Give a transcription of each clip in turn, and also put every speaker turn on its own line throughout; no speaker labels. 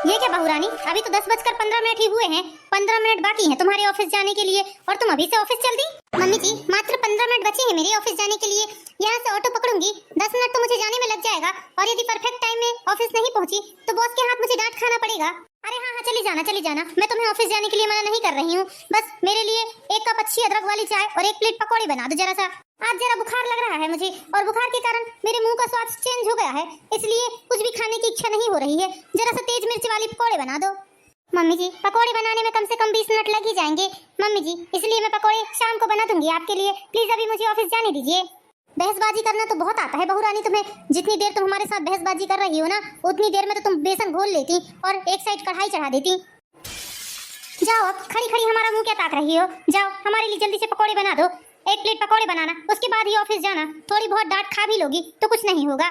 ये क्या बहू रानी, अभी तो 10:15 ही हुए हैं। 15 मिनट बाकी हैं तुम्हारे ऑफिस जाने के लिए और तुम अभी से ऑफिस चल दी। मम्मी जी, मात्र 15 मिनट बचे हैं मेरे ऑफिस जाने के लिए। यहाँ से ऑटो पकड़ूंगी, 10 मिनट तो मुझे जाने में लग जाएगा और यदि परफेक्ट टाइम में ऑफिस नहीं पहुंची तो बॉस के हाथ मुझे डांट खाना पड़ेगा। अरे हाँ, चली जाना, मैं तुम्हें ऑफिस जाने के लिए मना नहीं कर रही हूँ। बस मेरे लिए 1 कप अच्छी अदरक वाली चाय और 1 प्लेट पकौड़े बना दो जरा सा। आज जरा बुखार लग रहा है मुझे और बुखार के कारण मेरे मुंह का स्वाद चेंज हो गया है, इसलिए कुछ भी खाने की इच्छा नहीं हो रही है। जरा सा तेज मिर्च वाली पकौड़े बना दो। मम्मी जी, पकौड़े बनाने में कम से कम 20 मिनट लग ही जाएंगे मम्मी जी, इसलिए मैं पकौड़े शाम को बना दूंगी आपके लिए। प्लीज अभी मुझे ऑफिस जाने दीजिए। बहसबाजी करना तो बहुत आता है बहू रानी तुम्हें। जितनी देर तुम हमारे साथ बहसबाजी कर रही हो ना, उतनी देर में तो तुम बेसन घोल लेती और एक साइड कढ़ाई चढ़ा देती। जाओ, अब खड़ी खड़ी हमारा मुंह क्या ताक रही हो। जाओ, हमारे लिए जल्दी से पकौड़े बना दो। 1 प्लेट पकौड़े बनाना, उसके बाद ही ऑफिस जाना। थोड़ी बहुत डांट खा भी लोगी तो कुछ नहीं होगा।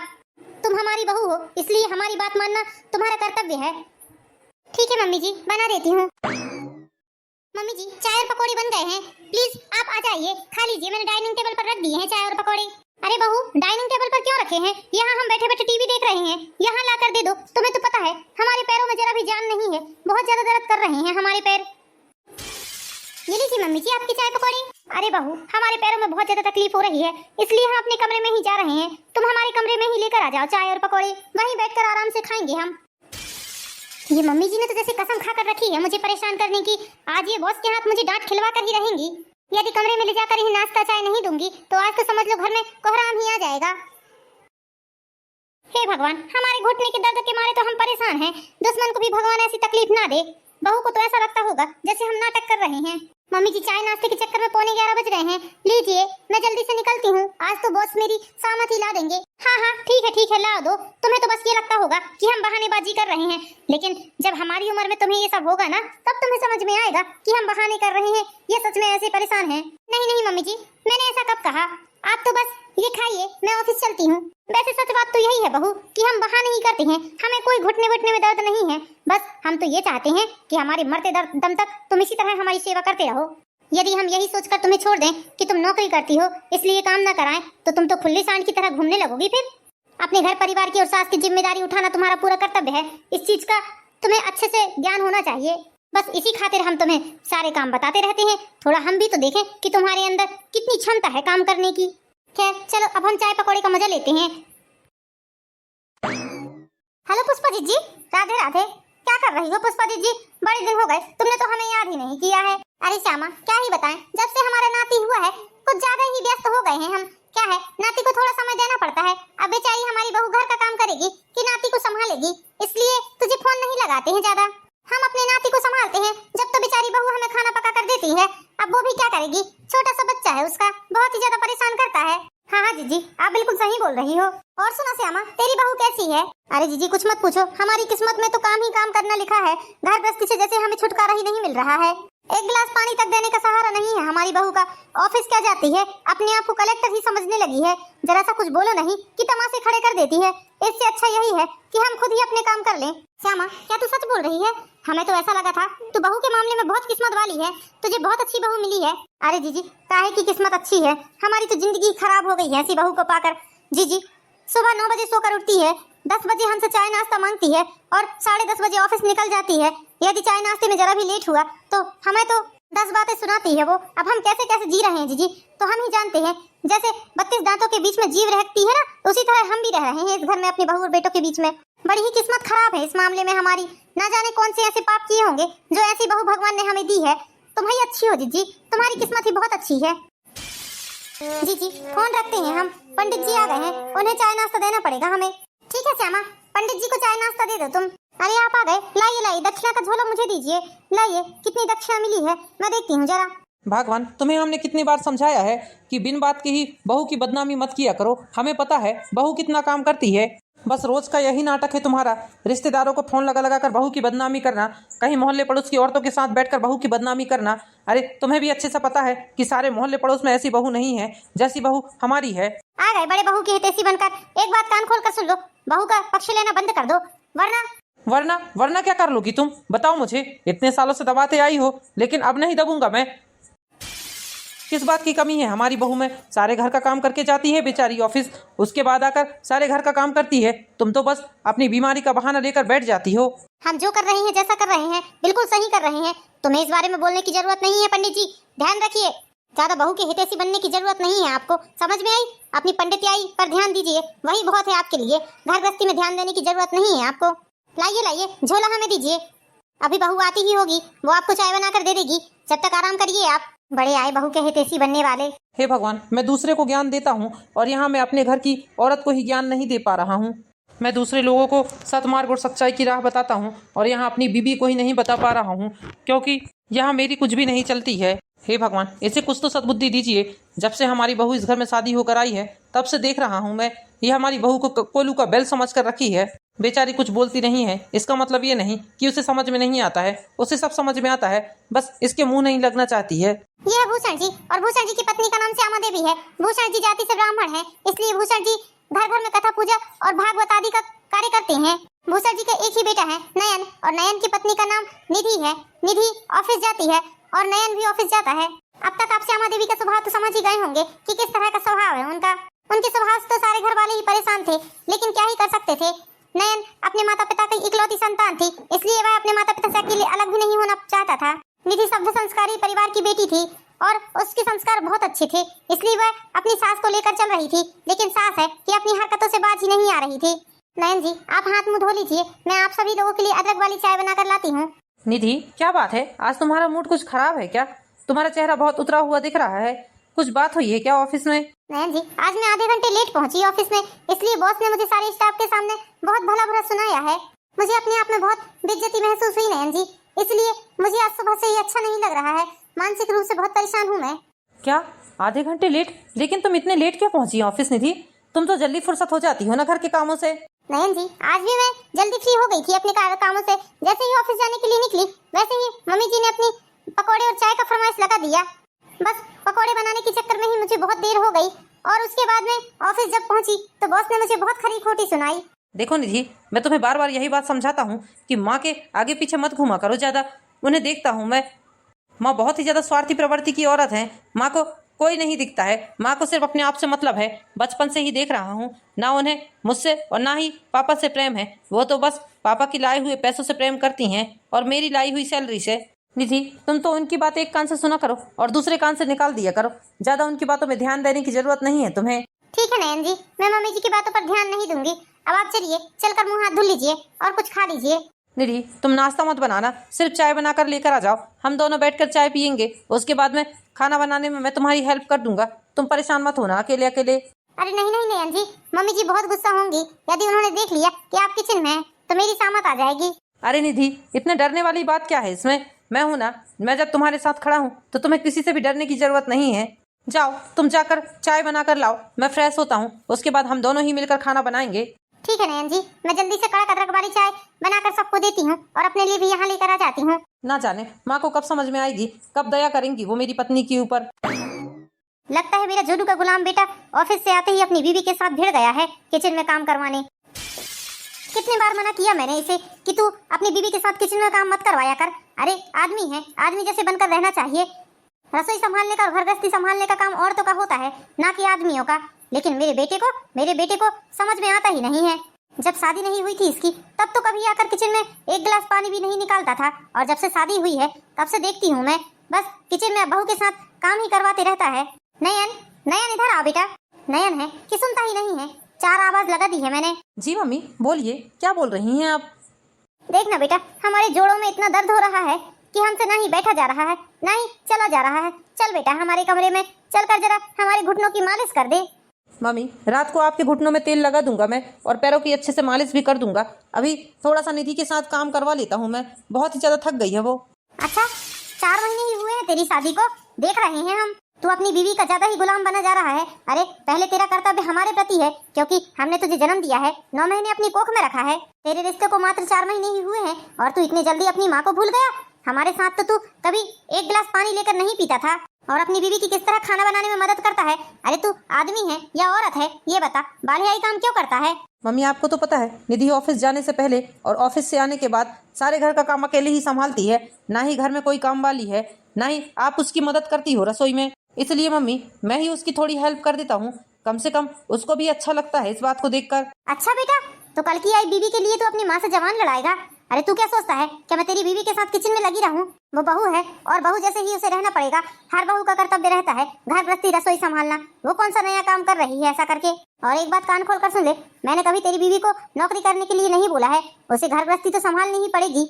तुम हमारी बहू हो, इसलिए हमारी बात मानना तुम्हारा कर्तव्य है। ठीक है मम्मी जी, बना देती हूँ। मम्मी जी, चाय और पकौड़े बन गए हैं, प्लीज आप आ जाइए, खा लीजिए। मैंने डाइनिंग टेबल पर रख दिए हैं चाय और पकौड़े। अरे बहू, डाइनिंग टेबल पर क्यों रखे हैं? यहाँ हम बैठे बैठे टीवी देख रहे हैं, यहाँ ला कर दे दो। तुम्हें तो पता है हमारे पैरों में जरा भी जान नहीं है, बहुत ज्यादा दर्द कर रहे हैं हमारे पैर। ये लीजिए मम्मी जी आपकी चाय पकौड़े। अरे बहू, हमारे पैरों में बहुत ज्यादा तकलीफ हो रही है, इसलिए हम अपने कमरे में ही जा रहे हैं। तुम हमारे कमरे में ही लेकर आ जाओ चाय और पकौड़े, वहीं बैठकर आराम से खाएंगे हम। ये मम्मी जी ने तो जैसे कसम खाकर रखी है मुझे परेशान करने की। आज ये बॉस के हाथ मुझे डांट खिलवा कर ही रहेंगी। यदि कमरे में ले जाकर ही नाश्ता चाय नहीं दूंगी तो आज तो समझ लो घर में कोहराम ही आ जाएगा। हे भगवान, हमारे घुटने के दर्द के मारे तो हम परेशान हैं। दुश्मन को भी भगवान ऐसी तकलीफ ना दे। बहू को तो ऐसा लगता होगा जैसे हम नाटक कर रहे हैं। मम्मी जी, चाय नाश्ते के चक्कर में 11:15 बज रहे हैं। लीजिए, मैं जल्दी से निकलती हूँ, आज तो बॉस मेरी सामत ही ला देंगे। हाँ, ठीक है, ला दो। तुम्हें तो बस ये लगता होगा कि हम बहानेबाजी कर रहे हैं, लेकिन जब हमारी उम्र में तुम्हें ये सब होगा ना, तब तुम्हें समझ में आएगा कि हम बहाने कर रहे हैं, ये सच में ऐसे परेशान हैं। नहीं मम्मी जी, मैंने ऐसा कब कहा। आप तो बस ये खाइए, मैं ऑफिस चलती हूँ। वैसे सच बात तो यही है बहू कि हम बहाने ही करते हैं, हमें कोई घुटने में दर्द नहीं है। बस हम तो ये चाहते हैं कि हमारे मरते दम तक तुम इसी तरह हमारी सेवा करते रहो। यदि हम यही सोचकर तुम्हें छोड़ दें कि तुम नौकरी करती हो इसलिए काम ना कराएं, तो तुम तो खुली सांड की तरह घूमने लगोगी। फिर अपने घर परिवार की और सास की जिम्मेदारी उठाना तुम्हारा पूरा कर्तव्य है। इस चीज का तुम्हें अच्छे से ज्ञान होना चाहिए। बस इसी खातिर हम तुम्हें सारे काम बताते रहते हैं। थोड़ा हम भी तो देखें कि तुम्हारे अंदर कितनी क्षमता है काम करने की। खैर चलो, अब हम चाय पकौड़े का मजा लेते हैं। हेलो पुष्पा जी, राधे राधे। क्या कर रही हो पुष्पा जी? बड़े दिन हो गए, तुमने तो हमें याद ही नहीं किया है। अरे श्यामा, क्या ही बताएं, जब से हमारा नाती हुआ है कुछ ज्यादा ही व्यस्त हो गए हैं हम। क्या है, नाती को थोड़ा समय देना पड़ता है। अब बेचारी हमारी बहू घर का काम करेगी कि नाती को संभालेगी, इसलिए तुझे फोन नहीं लगाते हैं ज्यादा। हम अपने नाती को संभालते हैं, जब तो बेचारी बहू हमें खाना पका कर देती है। अब वो भी क्या करेगी, छोटा सा बच्चा है उसका, बहुत ही ज्यादा परेशान करता है। हाँ जीजी, आप बिल्कुल सही बोल रही हो। और सुनो श्यामा, तेरी बहू कैसी है? अरे जीजी कुछ मत पूछो, हमारी किस्मत में तो काम ही काम करना लिखा है। घर गृहस्थी से जैसे हमें छुटकारा ही नहीं मिल रहा है। एक गिलास पानी तक देने का सहारा नहीं है हमारी बहू का। ऑफिस क्या जाती है, अपने आप को कलेक्टर ही समझने लगी है। जरा सा कुछ बोलो नहीं कि तमाशे खड़े कर देती है। इससे अच्छा यही है कि हम खुद ही अपने काम कर लें। श्यामा, क्या तू सच बोल रही है? हमें तो ऐसा लगा था तू बहू के मामले में बहुत किस्मत वाली है, तुझे बहुत अच्छी बहू मिली है। अरे जीजी, काहे की किस्मत अच्छी है, हमारी तो जिंदगी खराब हो गई है ऐसी बहू को पाकर। जीजी सुबह 9 बजे सोकर उठती है, 10 बजे हमसे चाय नाश्ता मांगती है और 10:30 बजे ऑफिस निकल जाती है। यदि चाय नाश्ते में जरा भी लेट हुआ तो हमें तो 10 बातें सुनाती है वो। अब हम कैसे कैसे जी रहे हैं जीजी, तो हम ही जानते हैं। जैसे 32 दांतों के बीच में जीव रहती है ना, उसी तरह हम भी रह रहे हैं इस घर में अपनी बहू और बेटों के बीच में। बड़ी ही किस्मत खराब है इस मामले में हमारी। ना जाने कौन से ऐसे पाप किए होंगे जो ऐसी बहू भगवान ने हमें दी है। तुम ही अच्छी हो जीजी, तुम्हारी किस्मत ही बहुत अच्छी है। जीजी फोन रखते हैं हम, पंडित जी आ गए हैं, उन्हें चाय नाश्ता देना पड़ेगा हमें। ठीक है श्यामा, पंडित जी को चाय नाश्ता दे दो तुम। अरे आप आ गए, लाइए दक्षिणा का झोला मुझे दीजिए। लाइए, कितनी दक्षिणा मिली है मैं देखती हूँ जरा।
भगवान, तुम्हें हमने कितनी बार समझाया है कि बिन बात के ही बहू की बदनामी मत किया करो। हमें पता है बहू कितना काम करती है, बस रोज का यही नाटक है तुम्हारा। रिश्तेदारों को फोन लगा कर बहू की बदनामी करना, कहीं मोहल्ले पड़ोस की औरतों के साथ बैठकर बहू की बदनामी करना। अरे तुम्हें भी अच्छे से पता है कि सारे मोहल्ले पड़ोस में ऐसी बहू नहीं है जैसी बहू हमारी है।
आ गए बड़े बहू की हितैषी बनकर। एक बात कान खोल कर सुन लो, बहू का पक्ष लेना बंद कर दो,
वरना क्या कर लोगी तुम, बताओ मुझे। इतने सालों से दबाते आई हो, लेकिन अब नहीं दबूंगा मैं। किस बात की कमी है हमारी बहू में? सारे घर का काम करके जाती है बेचारी ऑफिस, उसके बाद आकर सारे घर का काम करती है। तुम तो बस अपनी बीमारी का बहाना लेकर बैठ जाती हो।
हम जो कर रहे हैं, जैसा कर रहे हैं, बिल्कुल सही कर रहे हैं। तुम्हें इस बारे में बोलने की जरूरत नहीं है पंडित जी। ध्यान रखिए, ज्यादा बहू के हितैषी बनने की जरूरत नहीं है आपको। समझ में आई? अपनी पंडितियाई पर ध्यान दीजिए, वही बहुत है आपके लिए। घर गृहस्थी में ध्यान देने की जरूरत नहीं है आपको। लाइए लाइए, झोला हमें दीजिए। अभी बहू आती ही होगी, वो आपको चाय बनाकर दे देगी। जब तक आराम करिए आप। बड़े आए बहू के हितैषी बनने वाले।
हे भगवान, मैं दूसरे को ज्ञान देता हूँ और यहाँ मैं अपने घर की औरत को ही ज्ञान नहीं दे पा रहा हूँ। मैं दूसरे लोगों को सतमार्ग और सच्चाई की राह बताता हूँ और यहाँ अपनी बीबी को ही नहीं बता पा रहा हूँ, क्योंकि यहाँ मेरी कुछ भी नहीं चलती है। हे भगवान, इसे कुछ तो सद्बुद्धि दीजिए। जब से हमारी बहू इस घर में शादी होकर आई है, तब से देख रहा हूँ मैं, ये हमारी बहू को कोलू का बैल समझ कर रखी है। बेचारी कुछ बोलती नहीं है, इसका मतलब ये नहीं कि उसे समझ में नहीं आता है, उसे सब समझ में आता है, बस इसके मुंह नहीं लगना चाहती है।
ये है भूषण जी, और भूषण जी की पत्नी का नाम श्यामा देवी है। भूषण जी जाति से ब्राह्मण है, इसलिए भूषण जी घर घर में कथा पूजा और भागवत आदि का कार्य करते हैं। भूषण जी का एक ही बेटा है, नयन, और नयन की पत्नी का नाम निधि है। निधि ऑफिस जाती है और नयन भी ऑफिस जाता है। अब तक आप श्यामा देवी का स्वभाव तो समझ ही गए होंगे कि किस तरह का स्वभाव है उनका। उनके स्वभाव से तो सारे घर वाले ही परेशान थे, लेकिन क्या ही कर सकते थे। नयन अपने माता पिता की इकलौती संतान थी, इसलिए वह अपने माता पिता से अकेले अलग भी नहीं होना चाहता था। निधि सभ्य संस्कारी परिवार की बेटी थी और उसके संस्कार बहुत अच्छे थे, इसलिए वह अपनी सास को लेकर चल रही थी, लेकिन सास है कि अपनी हरकतों से बाज ही नहीं आ रही थी। नयन जी, आप हाथ मुंह धो लीजिए, मैं आप सभी लोगों के लिए अदरक वाली चाय बनाकर लाती हूँ।
निधि, क्या बात है? आज तुम्हारा मूड कुछ खराब है क्या? तुम्हारा चेहरा बहुत उतरा हुआ दिख रहा है। कुछ बात हुई है क्या ऑफिस में?
नयन जी, आज मैं आधे घंटे लेट पहुंची ऑफिस में, इसलिए बॉस ने मुझे सारे स्टाफ के सामने बहुत भला भला सुनाया है। मुझे अपने आप में बहुत बेइज्जती महसूस हुई नयन जी, इसलिए मुझे आज सुबह से ही अच्छा नहीं लग रहा है। मानसिक रूप से बहुत परेशान हूँ मैं।
क्या आधे घंटे लेट? लेकिन तुम इतने लेट क्यों पहुंची ऑफिस निधि? तुम तो जल्दी फुर्सत हो जाती हो ना घर के कामों से।
नयन जी, आज भी मैं जल्दी फ्री हो गई थी अपने कामों से। जैसे ही ऑफिस जाने के लिए निकली, वैसे ही मम्मी जी ने अपनी पकौड़े और चाय का फरमाइश लगा दिया। बस पकौड़े बनाने के चक्कर में ही मुझे बहुत देर हो गई, और उसके बाद में ऑफिस जब पहुंची तो बॉस ने मुझे बहुत खरी खोटी सुनाई।
देखो निधि, मैं तुम्हें बार बार यही बात समझाता हूँ कि माँ के आगे पीछे मत घूमा करो ज्यादा। उन्हें देखता हूँ मैं, माँ बहुत ही ज्यादा स्वार्थी प्रवृत्ति की औरत है। माँ को कोई नहीं दिखता है, माँ को सिर्फ अपने आप से मतलब है। बचपन से ही देख रहा हूँ, ना उन्हें मुझसे और ना ही पापा से प्रेम है। वो तो बस पापा की लाए हुए पैसों से प्रेम करती हैं और मेरी लाई हुई सैलरी से। निधि, तुम तो उनकी बात एक कान से सुना करो और दूसरे कान से निकाल दिया करो। ज्यादा उनकी बातों में ध्यान देने की जरूरत नहीं है तुम्हें।
ठीक है नयन जी, मैं मम्मी जी की बातों पर ध्यान नहीं दूंगी। अब आप चलिए, चलकर मुंह हाथ धुल लीजिए और कुछ खा लीजिए।
निधि, तुम नाश्ता मत बनाना, सिर्फ चाय बनाकर लेकर आ जाओ। हम दोनों बैठकर चाय पियेंगे, उसके बाद में खाना बनाने में मैं तुम्हारी हेल्प कर दूंगा। तुम परेशान मत होना अकेले अकेले।
अरे नहीं नहीं नयन जी, मम्मी जी बहुत गुस्सा होंगी यदि उन्होंने देख लिया कि आप किचन में हैं, तो मेरी सामत आ जाएगी।
अरे निधि, इतने डरने वाली बात क्या है इसमें? मैं हूं ना, मैं जब तुम्हारे साथ खड़ा हूं तो तुम्हें किसी से भी डरने की जरूरत नहीं है। जाओ, तुम जाकर चाय बनाकर लाओ, मैं फ्रेश होता हूँ, उसके बाद हम दोनों ही मिलकर खाना बनाएंगे।
ठीक है नयन जी, मैं जल्दी से कड़क अदरक वाली चाय बनाकर सबको देती हूँ और अपने लिए भी यहाँ लेकर आ जाती हूँ।
ना जाने माँ को कब समझ में आएगी, कब दया करेंगी वो मेरी पत्नी के ऊपर।
लगता है मेरा जोलू का गुलाम बेटा ऑफिस से आते ही अपनी बीवी के साथ भिड़ गया है किचन में काम करवाने। कितनी बार मना किया मैंने इसे कि तू अपनी बीवी के साथ किचन में काम मत करवाया कर। अरे आदमी है, आदमी जैसे बनकर रहना चाहिए। रसोई संभालने का और घर गृहस्थी संभालने का काम औरतों का होता है, ना कि आदमियों का। लेकिन मेरे बेटे को समझ में आता ही नहीं है। जब शादी नहीं हुई थी इसकी, तब तो कभी आकर किचन में एक गिलास पानी भी नहीं निकालता था, और जब से शादी हुई है तब से देखती हूँ मैं बस किचन में बहू के साथ काम ही करवाते रहता है। नयन, नयन इधर आ बेटा। नयन है कि सुनता ही नहीं है, 4 आवाज लगा दी है मैंने।
जी मम्मी, बोलिए, क्या बोल रही हैं आप?
देखना बेटा, हमारे जोड़ों में इतना दर्द हो रहा है कि हमसे ना ही बैठा जा रहा है, ना ही चला जा रहा है। चल बेटा हमारे कमरे में चलकर जरा हमारे घुटनों की मालिश कर दे।
मम्मी, रात को आपके घुटनों में तेल लगा दूंगा मैं, और पैरों की अच्छे से मालिश भी कर दूंगा। अभी थोड़ा सा निधि के साथ काम करवा लेता हूँ मैं, बहुत ही ज्यादा थक गई है वो।
अच्छा, 4 महीने ही हुए हैं तेरी शादी को, देख रहे हैं हम। तू अपनी बीवी का ज्यादा ही गुलाम बना जा रहा है। अरे पहले तेरा कर्तव्य हमारे प्रति है, क्योंकि हमने तुझे जन्म दिया है, 9 महीने अपनी कोख में रखा है। तेरे रिश्ते को मात्र 4 महीने ही हुए हैं और तू इतने जल्दी अपनी माँ को भूल गया। हमारे साथ तो तू कभी एक गिलास पानी लेकर नहीं पीता था, और अपनी बीवी की किस तरह खाना बनाने में मदद करता है। अरे तू आदमी है या औरत है, ये बता, बालियाई काम क्यों करता है?
मम्मी, आपको तो पता है निधि ऑफिस जाने से पहले और ऑफिस से आने के बाद सारे घर का काम अकेले ही संभालती है। ना ही घर में कोई काम वाली है, ना ही आप उसकी मदद करती हो रसोई में। इसलिए मम्मी मैं ही उसकी थोड़ी हेल्प कर देता हूँ, कम से कम उसको भी अच्छा लगता है इस बात को देखकर।
अच्छा बेटा, तो कल की आई बीवी के लिए तो अपनी माँ से जवान लड़ाएगा। अरे तू क्या सोचता है क्या मैं तेरी बीवी के साथ किचन में लगी रहूं? वो बहू है और बहू जैसे ही उसे रहना पड़ेगा। हर बहू का कर्तव्य रहता है घर गृहस्थी रसोई संभालना। वो कौन सा नया काम कर रही है ऐसा करके? और एक बात कान खोल कर सुन ले, मैंने कभी तेरी बीवी को नौकरी करने के लिए नहीं बोला है, उसे घर गृहस्थी तो संभालनी ही पड़ेगी।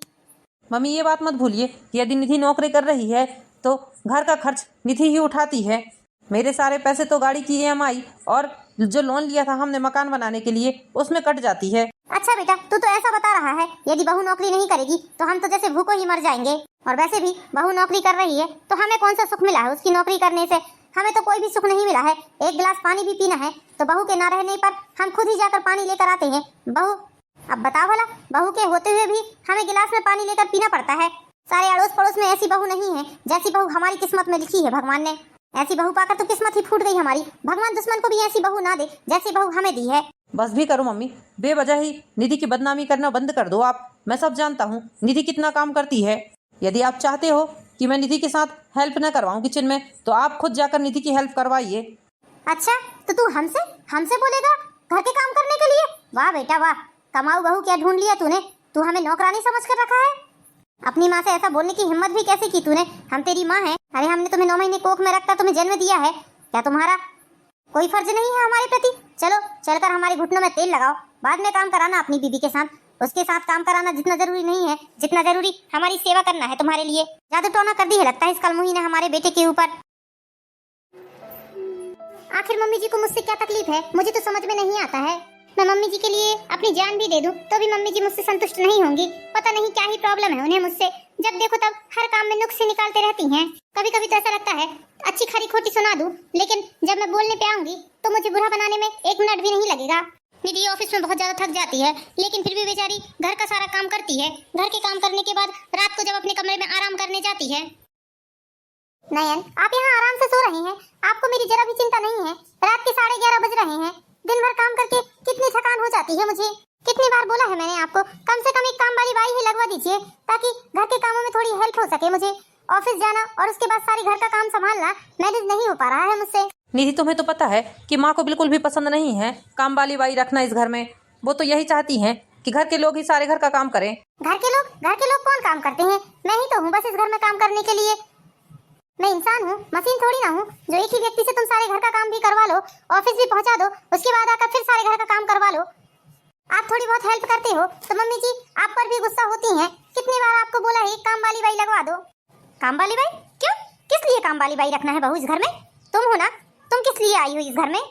मम्मी ये बात मत भूलिए, यदि निधि नौकरी कर रही है तो घर का खर्च निधि ही उठाती है। मेरे सारे पैसे तो गाड़ी की EMI और जो लोन लिया था हमने मकान बनाने के लिए उसमें कट जाती है।
अच्छा बेटा, तू तो ऐसा बता रहा है यदि बहू नौकरी नहीं करेगी तो हम तो जैसे भूखों ही मर जाएंगे। और वैसे भी बहू नौकरी कर रही है तो हमें कौन सा सुख मिला है उसकी नौकरी करने से? हमें तो कोई भी सुख नहीं मिला है। एक गिलास पानी भी पीना है तो बहू के ना रहने पर हम खुद ही जाकर पानी लेकर आते हैं। बहू, अब बताओ भला, बहू के होते हुए भी हमें गिलास में पानी लेकर पीना पड़ता है। सारे अड़ोस पड़ोस में ऐसी बहू नहीं है जैसी बहू हमारी किस्मत में लिखी है भगवान ने। ऐसी बहू पाकर तो किस्मत ही फूट गई हमारी। भगवान दुश्मन को भी ऐसी बहू ना दे जैसी बहू हमें दी है।
बस भी करो मम्मी, बेवजह ही निधि की बदनामी करना बंद कर दो आप। मैं सब जानता हूँ निधि कितना काम करती है। यदि आप चाहते हो कि मैं निधि के साथ हेल्प न करवाऊँ किचन में तो आप खुद जाकर निधि की हेल्प करवाइए।
अच्छा, तो तू हमसे हमसे बोलेगा घर के काम करने के लिए? वाह बेटा वाह, कमाऊ बहू क्या ढूंढ लिया तूने। तू हमें नौकरानी समझ कर रखा है। अपनी माँ से ऐसा बोलने की हिम्मत भी कैसे की तूने? हम तेरी माँ हैं। अरे हमने तुम्हें 9 महीने कोख में रखकर तुम्हें जन्म दिया है। क्या तुम्हारा कोई फर्ज नहीं है हमारे प्रति? चलो चलकर हमारे घुटनों में तेल लगाओ, बाद में काम कराना अपनी बीवी के साथ। उसके साथ काम कराना जितना जरूरी नहीं है जितना जरूरी हमारी सेवा करना है तुम्हारे लिए। जादू टोना कर दी है लगता है इस कलमुही ने हमारे बेटे के ऊपर। आखिर मम्मी जी को मुझसे क्या तकलीफ है मुझे तो समझ में नहीं आता है। मैं मम्मी जी के लिए अपनी जान भी दे दूं तो भी मम्मी जी मुझसे संतुष्ट नहीं होंगी। पता नहीं क्या ही प्रॉब्लम है उन्हें मुझसे। जब देखो तब हर काम में नुक्स निकालते रहती हैं। कभी कभी तो ऐसा लगता है अच्छी खरी खोटी सुना दूं, लेकिन जब मैं बोलने पे आऊंगी तो मुझे बुरा बनाने में 1 मिनट भी नहीं लगेगा। निधि ऑफिस में बहुत ज्यादा थक जाती है लेकिन फिर भी बेचारी घर का सारा काम करती है। घर के काम करने के बाद रात को जब अपने कमरे में आराम करने जाती है। नयन, आप यहाँ आराम से सो रहे हैं, आपको मेरी जरा भी चिंता नहीं है। रात के 11:30 बज रहे हैं। दिन भर काम करके कितनी थकान हो जाती है मुझे। कितनी बार बोला है मैंने आपको, कम से कम एक काम वाली बाई ही लगवा दीजिए ताकि घर के कामों में थोड़ी हेल्प हो सके मुझे। ऑफिस जाना और उसके बाद सारी घर का काम संभालना मैनेज नहीं हो पा रहा है मुझसे।
निधि तुम्हें तो पता है कि माँ को बिल्कुल भी पसंद नहीं है काम वाली बाई रखना इस घर में। वो तो यही चाहती हैं कि घर के लोग ही सारे घर का काम करें।
घर के लोग कौन काम करते हैं? मैं ही तो हूँ बस इस घर में काम करने के लिए। मैं इंसान हूँ, मशीन थोड़ी ना हूँ जो एक ही व्यक्ति से तुम सारे घर का काम भी करवा लो, ऑफिस भी पहुँचा दो, उसके बाद आकर फिर सारे घर का काम करवा लो। आप थोड़ी बहुत हेल्प करते हो तो मम्मी जी आप पर भी गुस्सा होती हैं। कितनी बार आपको बोला है काम वाली बाई लगवा दो। काम वाली बाई? क्यों, किस लिए काम वाली बाई रखना है बहू इस घर में? तुम हो ना, तुम किस लिए आई हो इस घर में?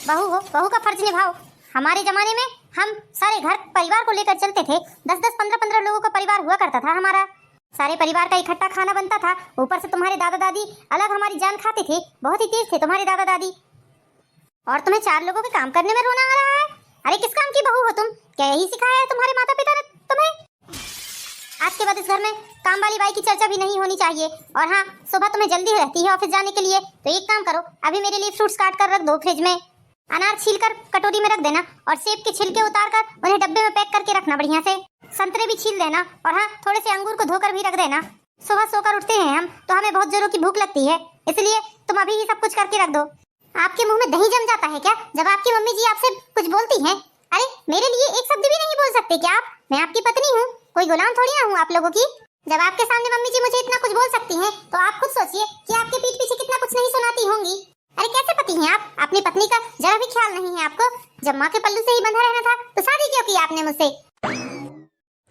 बहू हो, बहू का फर्ज निभाओ। हमारे जमाने में हम सारे घर परिवार को लेकर चलते थे। 10-10, 15-15 लोगों का परिवार हुआ करता था हमारा। सारे परिवार का इकट्ठा खाना बनता था। ऊपर से तुम्हारे दादा दादी अलग हमारी जान खाते थे। बहुत ही तेज थे तुम्हारे दादा दादी। और तुम्हें 4 लोगों के काम करने में रोना आ रहा है? अरे किस काम की बहू हो तुम? क्या यही सिखाया है तुम्हारे माता पिता ने तुम्हें? आज के बाद इस घर में काम वाली बाई की चर्चा भी नहीं होनी चाहिए। और हाँ, सुबह तुम्हें जल्दी रहती है ऑफिस जाने के लिए तो एक काम करो, अभी मेरे लिए फ्रूट्स काट कर रख दो फ्रिज में। अनार छील कर कटोरी में रख देना और सेब के छिलके उतार कर उन्हें डब्बे में पैक करके रखना बढ़िया से। संतरे भी छील देना और हाँ, थोड़े से अंगूर को धोकर भी रख देना। सुबह सोकर उठते हैं हम तो हमें बहुत जोरों की भूख लगती है, इसलिए तुम अभी ही सब कुछ करके रख दो। आपके मुंह में दही जम जाता है क्या जब आपकी मम्मी जी आपसे कुछ बोलती हैं? अरे मेरे लिए एक शब्द भी नहीं बोल सकते क्या आप? मैं आपकी पत्नी हूँ, कोई गुलाम थोड़ी ना हूँ आप लोगों की। जब आपके सामने मम्मी जी मुझे इतना कुछ बोल सकती हैं तो आप खुद सोचिए कि आपके पीठ पीछे कितना कुछ नहीं सुनाती होंगी। अरे कैसे पति हैं आप? अपनी पत्नी का जरा भी ख्याल नहीं है आपको। जब माँ के पल्लू से ही बंधा रहना था तो शादी क्यों की आपने मुझसे?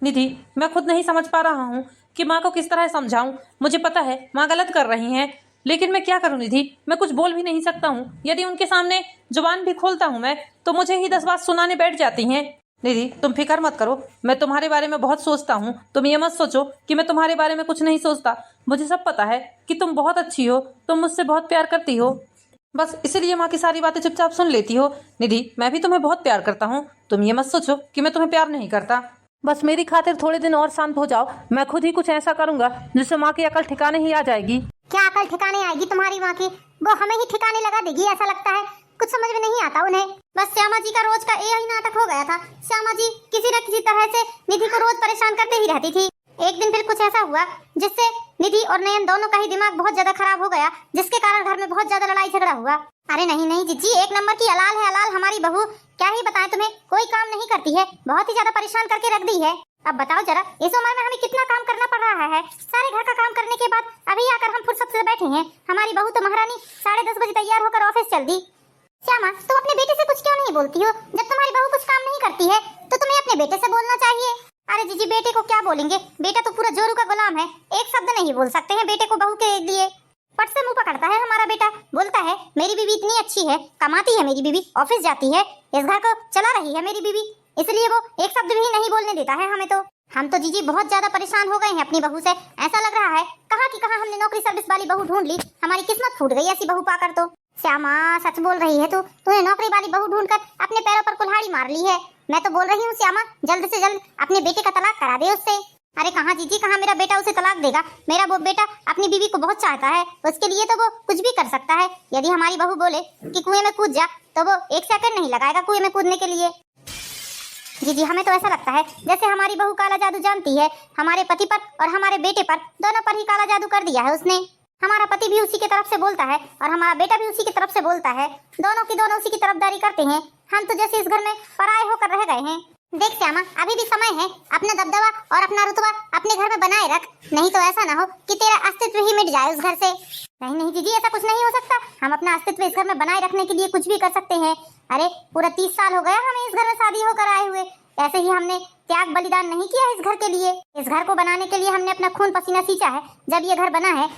निधि मैं खुद नहीं समझ पा रहा हूँ कि माँ को किस तरह समझाऊं। मुझे पता है माँ गलत कर रही हैं, लेकिन मैं क्या करूँ निधि, मैं कुछ बोल भी नहीं सकता हूँ। यदि उनके सामने जुबान भी खोलता हूँ मैं तो मुझे ही 10 बात सुनाने बैठ जाती हैं। निधि तुम फिक्र मत करो, मैं तुम्हारे बारे में बहुत सोचता हूँ। तुम ये मत सोचो कि मैं तुम्हारे बारे में कुछ नहीं सोचता। मुझे सब पता है कि तुम बहुत अच्छी हो, तुम मुझसे बहुत प्यार करती हो। बस इसलिए माँ की सारी बातें चुपचाप सुन लेती हो। निधि मैं भी तुम्हें बहुत प्यार करता हूँ, तुम ये मत सोचो कि मैं तुम्हें प्यार नहीं करता। बस मेरी खातिर थोड़े दिन और शांत हो जाओ, मैं खुद ही कुछ ऐसा करूंगा जिससे माँ की अकल ठिकाने ही आ जाएगी।
क्या अकल ठिकाने आएगी तुम्हारी माँ की? वो हमें ही ठिकाने लगा देगी ऐसा लगता है। कुछ समझ में नहीं आता उन्हें। बस श्यामा जी का रोज का यही नाटक हो गया था। श्यामा जी किसी न किसी तरह से निधि को रोज परेशान करते ही रहती थी। एक दिन फिर कुछ ऐसा हुआ जिससे निधि और नयन दोनों का ही दिमाग बहुत ज्यादा खराब हो गया, जिसके कारण घर में बहुत ज्यादा लड़ाई झगड़ा हुआ। अरे नहीं नहीं जीजी, एक नंबर की अलाल है अलाल हमारी बहू, क्या ही बताएं तुम्हें, कोई काम नहीं करती है, बहुत ही ज्यादा परेशान करके रख दी है। अब बताओ जरा, इस उम्र में हमें कितना काम करना पड़ रहा है। सारे घर का काम करने के बाद अभी आकर हम फुर्सत से बैठे हैं। हमारी बहू तो महारानी 10:30 बजे तैयार होकर ऑफिस चल दी। श्यामा, तुम अपने बेटे से कुछ क्यों नहीं बोलती हो? जब तुम्हारी बहू कुछ काम नहीं करती है तो तुम्हें अपने बेटे से बोलना चाहिए। अरे जीजी, बेटे को क्या बोलेंगे, बेटा तो पूरा जोरू का गुलाम है, एक शब्द नहीं बोल सकते हैं बेटे को बहू के लिए। पट से मुंह पकड़ता है हमारा बेटा, बोलता है मेरी बीवी इतनी अच्छी है, कमाती है मेरी बीवी, ऑफिस जाती है, इस घर को चला रही है मेरी बीवी, इसलिए वो एक शब्द भी नहीं बोलने देता है हमें। तो हम तो जीजी बहुत ज्यादा परेशान हो गए हैं अपनी बहू से। ऐसा लग रहा है कहाँ की कहाँ हमने नौकरी सर्विस वाली बहू ढूंढ ली, हमारी किस्मत फूट गई ऐसी बहू पाकर। तो श्यामा, सच बोल रही है तूने नौकरी वाली बहू ढूंढकर अपने पैरों पर कुल्हाड़ी मार ली है। मैं तो बोल रही हूँ श्यामा, जल्द से जल्द अपने बेटे का तलाक करा दे उससे। अरे कहाँ जीजी, कहाँ मेरा बेटा उसे तलाक देगा, मेरा वो बेटा अपनी बीवी को बहुत चाहता है, उसके लिए तो वो कुछ भी कर सकता है। यदि हमारी बहू बोले कि कुएं में कूद जा तो वो एक सेकंड नहीं लगाएगा कुएं में कूदने के लिए। जी हमें तो ऐसा लगता है जैसे हमारी बहू काला जादू जानती है, हमारे पति पर और हमारे बेटे पर दोनों पर ही काला जादू कर दिया है उसने। हमारा पति भी उसी की तरफ से बोलता है और हमारा बेटा भी उसी की तरफ से बोलता है, दोनों की दोनों उसी की तरफदारी करते हैं। हम तो जैसे इस घर में पराये होकर रह गए हैं। देख श्यामा, अभी भी समय है, अपना दबदबा और अपना रुतबा अपने घर में बनाए रख, नहीं तो ऐसा ना हो कि तेरा अस्तित्व ही मिट जाए उस घर से। नहीं नहीं जीजी, ऐसा कुछ नहीं हो सकता, हम अपना अस्तित्व इस घर में बनाए रखने के लिए कुछ भी कर सकते हैं। अरे पूरा 30 साल हो गया हमें इस घर में शादी होकर आए हुए, ऐसे ही हमने त्याग बलिदान नहीं किया इस घर के लिए। इस घर को बनाने के लिए हमने अपना खून पसीना सींचा है जब ये घर बना है।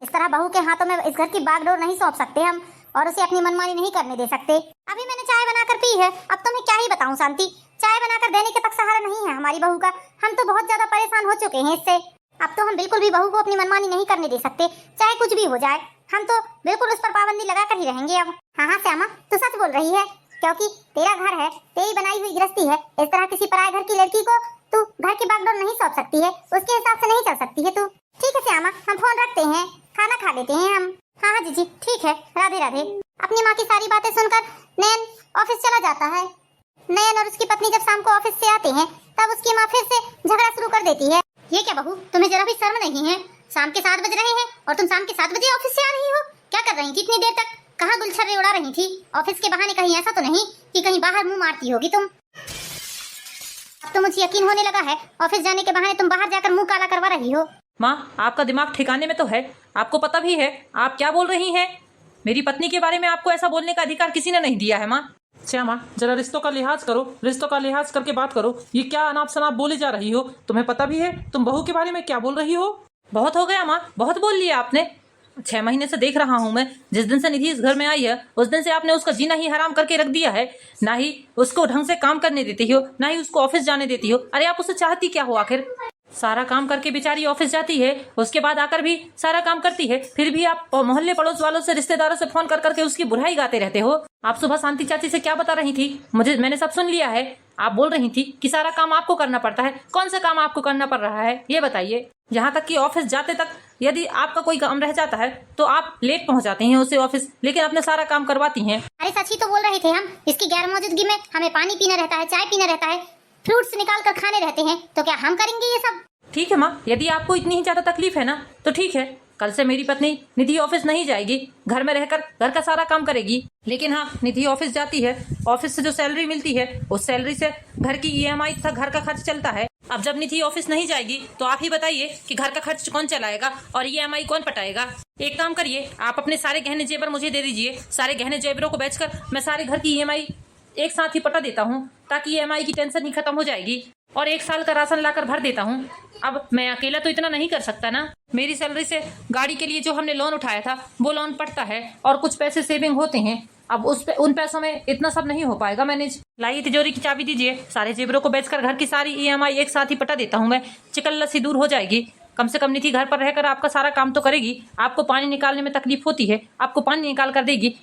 इस तरह बहू के हाथों में इस घर की बागडोर नहीं सौंप सकते हम और उसे अपनी मनमानी नहीं करने दे सकते। अभी मैंने चाय बनाकर पी है, अब तो मैं क्या ही बताऊं शांति, चाय बनाकर देने के तक सहारा नहीं है हमारी बहू का। हम तो बहुत ज्यादा परेशान हो चुके हैं इससे, अब तो हम बिल्कुल भी बहू को अपनी मनमानी नहीं करने दे सकते, चाहे कुछ भी हो जाए, हम तो बिल्कुल उस पर पाबंदी लगा कर ही रहेंगे अब। हाँ श्यामा, तू सच बोल रही है, क्योंकि तेरा घर है, तेरी बनाई हुई गृहस्थी है, इस तरह किसी पराये घर की लड़की को तू घर की बागडोर नहीं सौंप सकती है, उसके हिसाब से नहीं चल सकती है तू। ठीक है श्यामा, हम फोन रखते हैं, खाना खा लेते हैं हम। हाँ जीजी ठीक है, राधे राधे। अपनी माँ की सारी बातें सुनकर नयन ऑफिस चला जाता है। नयन और उसकी पत्नी जब शाम को ऑफिस से आते हैं तब उसकी माँ फिर से झगड़ा शुरू कर देती है। ये क्या बहू, तुम्हें जरा भी शर्म नहीं है? शाम के 7 बज रहे हैं और तुम शाम के 7 बजे ऑफिस से आ रही हो, क्या कर रही थी इतनी देर तक? कहाँ गुलछर्रे उड़ा रही थी? ऑफिस के बहाने कहीं ऐसा तो नहीं कि कहीं बाहर मुंह मारती होगी तुम? अब तो मुझे यकीन होने लगा है ऑफिस जाने के बहाने तुम बाहर जाकर मुंह काला करवा रही हो।
माँ, आपका दिमाग ठिकाने में तो है, आपको पता भी है आप क्या बोल रही हैं। मेरी पत्नी के बारे में आपको ऐसा बोलने का अधिकार किसी ने नहीं दिया है। माँ श्यामा, जरा रिश्तों का लिहाज करो, रिश्तों का लिहाज करके बात करो। ये क्या अनाप शनाप बोले जा रही हो? तुम्हें पता भी है तुम बहू के बारे में क्या बोल रही हो? बहुत हो गया माँ, बहुत बोल लिया आपने। 6 महीने से देख रहा हूँ मैं, जिस दिन से निधि इस घर में आई है उस दिन से आपने उसका जीना ही हराम करके रख दिया है। ना ही उसको ढंग से काम करने देती हो, ना ही उसको ऑफिस जाने देती हो। अरे आप उसे चाहती क्या हो आखिर? सारा काम करके बेचारी ऑफिस जाती है, उसके बाद आकर भी सारा काम करती है, फिर भी आप मोहल्ले पड़ोस वालों से, रिश्तेदारों से फोन कर करके उसकी बुराई गाते रहते हो। आप सुबह शांति चाची से क्या बता रही थी? मैंने सब सुन लिया है। आप बोल रही थी कि सारा काम आपको करना पड़ता है। कौन सा काम आपको करना पड़ रहा है ये बताइए? यहाँ तक कि ऑफिस जाते तक यदि आपका कोई काम रह जाता है तो आप लेट पहुँच जाते हैं उसे ऑफिस, लेकिन अपने सारा काम करवाती हैं।
अरे सच ही तो बोल रहे थे हम, इसकी गैर मौजूदगी में हमें पानी पीना रहता है, चाय पीना रहता है, फ्रूट्स निकाल कर खाने रहते हैं, तो क्या हम करेंगे ये सब?
ठीक है माँ, यदि आपको इतनी ही ज्यादा तकलीफ है ना तो ठीक है, कल से मेरी पत्नी निधि ऑफिस नहीं जाएगी, घर में रहकर घर का सारा काम करेगी। लेकिन हाँ, निधि ऑफिस जाती है, ऑफिस से जो सैलरी मिलती है उस सैलरी से घर की EMI तथा घर का खर्च चलता है। अब जब निधि ऑफिस नहीं जाएगी तो आप ही बताइए कि घर का खर्च कौन चलाएगा और EMI कौन पटाएगा? एक काम करिए, आप अपने सारे गहने जेवर मुझे दे दीजिए, सारे गहने जेवरों को बेचकर मैं सारे घर की EMI एक साथ ही पटा देता हूँ, ताकि EMI की टेंशन ही खत्म हो जाएगी, और 1 साल का राशन लाकर भर देता हूँ। अब मैं अकेला तो इतना नहीं कर सकता ना, मेरी सैलरी से गाड़ी के लिए जो हमने लोन उठाया था वो लोन पड़ता है और कुछ पैसे सेविंग होते हैं। अब उन पैसों में इतना सब नहीं हो पाएगा मैनेज। लाइए तिजोरी की चाबी दीजिए, सारे जेवरों को बेचकर घर की सारी EMI एक साथ ही पटा देता हूँ मैं, चिकल्लसी दूर हो जाएगी। कम से कम निधि घर पर रहकर आपका सारा काम तो करेगी। आपको पानी निकालने में तकलीफ होती है, आपको पानी निकाल कर देगी,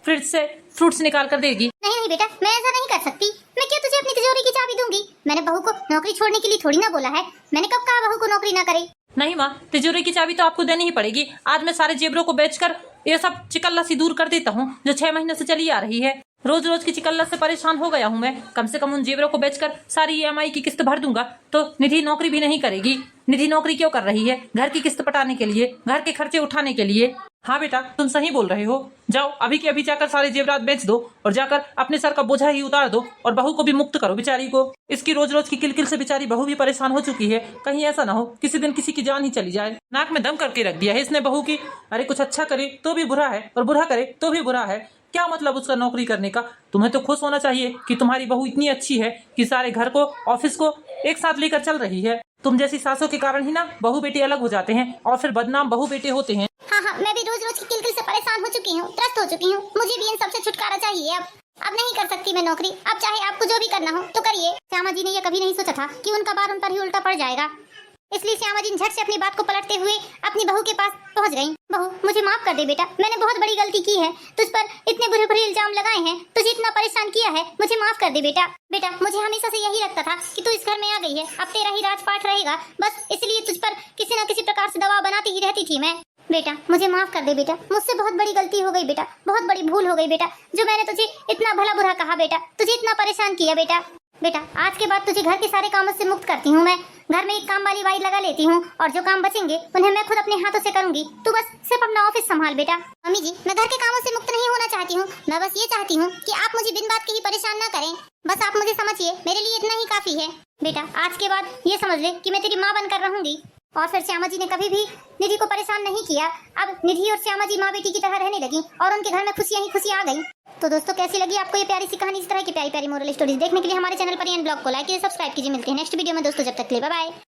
फ्रिज से फ्रूट्स निकाल कर देगी।
नहीं नहीं बेटा, मैं ऐसा नहीं कर सकती, मैं क्या तुझे अपनी तिजोरी की चाबी दूंगी? मैंने बहू को नौकरी छोड़ने के लिए थोड़ी ना बोला है, मैंने कब कहा बहू को नौकरी ना करे?
नहीं माँ, तिजोरी की चाबी तो आपको देनी ही पड़ेगी। आज मैं सारे जेवरों को बेचकर ये सब चिकल्लसी दूर कर देता हूँ जो 6 महीने से चली आ रही है। रोज रोज की चिकल्लत से परेशान हो गया हूँ मैं। कम से कम उन जेवरों को बेचकर सारी ईएमआई की किस्त भर दूंगा तो निधि नौकरी भी नहीं करेगी। निधि नौकरी क्यों कर रही है? घर की किस्त पटाने के लिए, घर के खर्चे उठाने के लिए। हाँ बेटा, तुम सही बोल रहे हो। जाओ अभी के अभी जाकर सारे जेवरात बेच दो और जाकर अपने सर का बोझा ही उतार दो और बहू को भी मुक्त करो बेचारी को। इसकी रोज रोज की किलकिल से बेचारी बहू भी परेशान हो चुकी है। कहीं ऐसा ना हो किसी दिन किसी की जान ही चली जाए। नाक में दम करके रख दिया है इसने बहू की। अरे कुछ अच्छा करे तो भी बुरा है और बुरा करे तो भी बुरा है। क्या मतलब उसका नौकरी करने का? तुम्हें तो खुश होना चाहिए कि तुम्हारी बहू इतनी अच्छी है कि सारे घर को, ऑफिस को एक साथ लेकर चल रही है। तुम जैसी सासों के कारण ही ना बहू बेटे अलग हो जाते हैं और फिर बदनाम बहू बेटे होते हैं।
हाँ हाँ, मैं भी रोज रोज की किलकिल से परेशान हो चुकी हूँ, त्रस्त हो चुकी हूँ। मुझे भी इन सबसे छुटकारा चाहिए। अब नहीं कर सकती मैं नौकरी। अब चाहे आपको जो भी करना हो तो करिए। श्यामा जी ने यह कभी नहीं सोचा था कि उनका बार उन पर ही उल्टा पड़ जाएगा। इसलिए श्यामा जी झट से अपनी बात को पलटते हुए अपनी बहू के पास पहुंच गईं। बहू, मुझे माफ कर दे बेटा, मैंने बहुत बड़ी गलती की है। तुझ पर इतने बुरे बुरे इल्जाम लगाए हैं, तुझे इतना परेशान किया है, मुझे माफ कर दे बेटा। बेटा, मुझे हमेशा से यही लगता था कि तू इस घर में आ गई है, अब तेरा ही राजपाट रहेगा, बस इसलिए तुझ पर किसी न किसी प्रकार से दबाव बनाती ही रहती थी मैं। बेटा, मुझे माफ कर दे बेटा, मुझसे बहुत बड़ी गलती हो गई बेटा, बहुत बड़ी भूल हो गई बेटा, जो मैंने तुझे इतना भला बुरा कहा बेटा, तुझे इतना परेशान किया बेटा। बेटा, आज के बाद तुझे घर के सारे कामों से मुक्त करती हूँ मैं। घर में एक काम वाली बाई लगा लेती हूँ और जो काम बचेंगे उन्हें मैं खुद अपने हाथों से करूंगी। तू बस सिर्फ अपना ऑफिस संभाल बेटा। मम्मी जी, मैं घर के कामों से मुक्त नहीं होना चाहती हूँ। मैं बस ये चाहती हूँ कि आप मुझे बिन बात के ही परेशान ना करें। बस आप मुझे समझिए, मेरे लिए इतना ही काफी है। बेटा, आज के बाद ये समझ ले कि मैं तेरी माँ बनकर रहूंगी। और फिर श्यामा जी ने कभी भी निधि को परेशान नहीं किया। अब निधि और श्यामा जी माँ बेटी की तरह रहने लगी और उनके घर में खुशियां ही खुशियां आ गई। तो दोस्तों, कैसी लगी आपको ये प्यारी सी कहानी? इस तरह की प्यारी प्यारी मोरल स्टोरीज देखने के लिए हमारे चैनल पर एन ब्लॉग को लाइक कीजिए, सब्सक्राइब कीजिए। मिलते हैं नेक्स्ट वीडियो में दोस्तों, जब तक के लिए बाय बाय।